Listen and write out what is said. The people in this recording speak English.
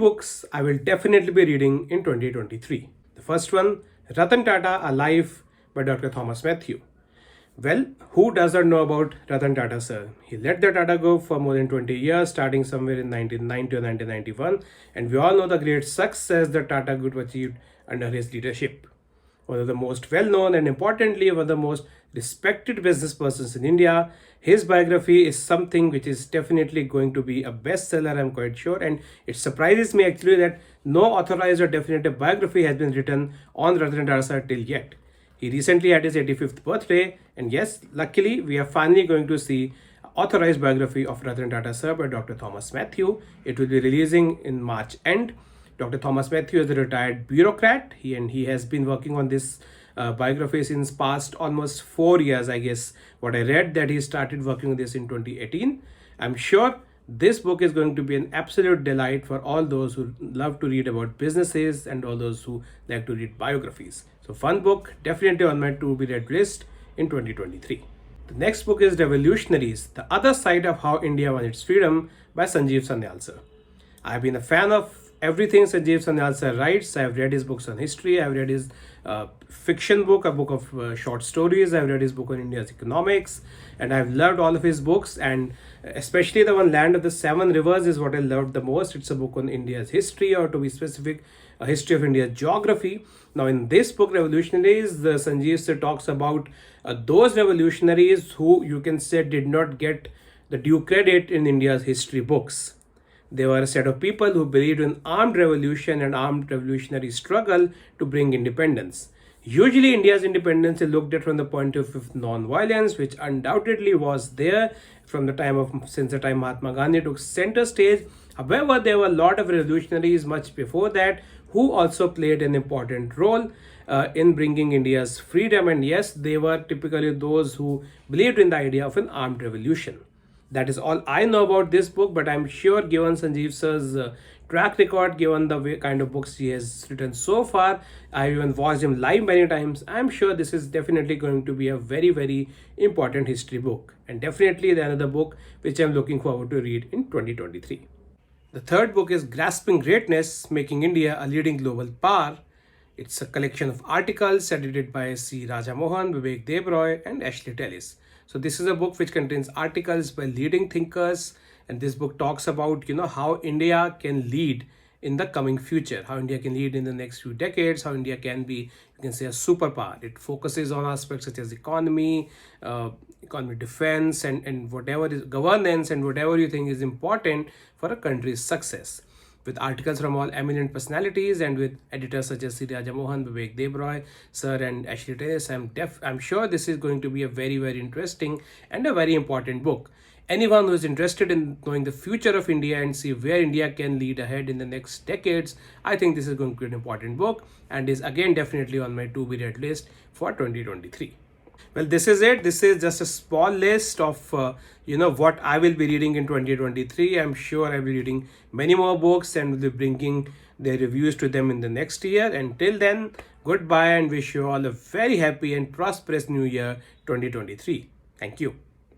books I will definitely be reading in 2023. The first one, Ratan Tata, A Life by Dr. Thomas Matthew. Well, who doesn't know about Ratan Tata, sir? He led the Tata Group for more than 20 years, starting somewhere in 1990 or 1991, and we all know the great success the Tata Group achieved under his leadership. One of the most well-known and importantly, one of the most respected business persons in India. His biography is something which is definitely going to be a bestseller, I'm quite sure, and it surprises me actually that no authorized or definitive biography has been written on Ratan Tata sir till yet. He recently had his 85th birthday, and yes, luckily we are finally going to see authorized biography of Ratan Tata sir by Dr. Thomas Matthew. It will be releasing in March end. Dr. Thomas Matthew is a retired bureaucrat. He has been working on this biography since past almost 4 years, I guess. What I read that he started working on this in 2018. I'm sure this book is going to be an absolute delight for all those who love to read about businesses and all those who like to read biographies. So fun book, definitely on my to be read list in 2023. The next book is Revolutionaries, The Other Side of How India Won Its Freedom by Sanjeev Sanyal sir. I've been a fan of everything Sanjeev Sanyal sir writes. I've read his books on history. I've read his fiction book, a book of short stories. I've read his book on India's economics, and I've loved all of his books, and especially the one Land of the Seven Rivers is what I loved the most. It's a book on India's history, or to be specific, a history of India's geography. Now in this book, Revolutionaries, the Sanjeev sir talks about those revolutionaries who you can say did not get the due credit in India's history books. They were a set of people who believed in armed revolution and armed revolutionary struggle to bring independence. Usually, India's independence is looked at from the point of view of non-violence, which undoubtedly was there since the time Mahatma Gandhi took center stage. However, there were a lot of revolutionaries much before that who also played an important role in bringing India's freedom. And yes, they were typically those who believed in the idea of an armed revolution. That is all I know about this book, but I'm sure given Sanjeev sir's track record, given the kind of books he has written so far, I've even watched him live many times, I'm sure this is definitely going to be a very, very important history book, and definitely another book which I'm looking forward to read in 2023. The third book is Grasping Greatness, Making India a Leading Global Power. It's a collection of articles edited by C. Rajamohan, Vivek Debroy, and Ashley Tellis. So this is a book which contains articles by leading thinkers, and this book talks about how India can lead in the coming future, how India can lead in the next few decades, how India can be, you can say, a superpower. It focuses on aspects such as economy, defense, and whatever is governance, and whatever you think is important for a country's success. With articles from all eminent personalities and with editors such as C. Rajamohan, Vivek Debroy, sir, and Ashley Tellis, I'm sure this is going to be a very, very interesting and a very important book. Anyone who is interested in knowing the future of India and see where India can lead ahead in the next decades, I think this is going to be an important book, and is again definitely on my to be read list for 2023. Well, this is it. This is just a small list of what I will be reading in 2023. I'm sure I'll be reading many more books and will be bringing their reviews to them in the next year. Until then, goodbye, and wish you all a very happy and prosperous new year 2023. Thank you.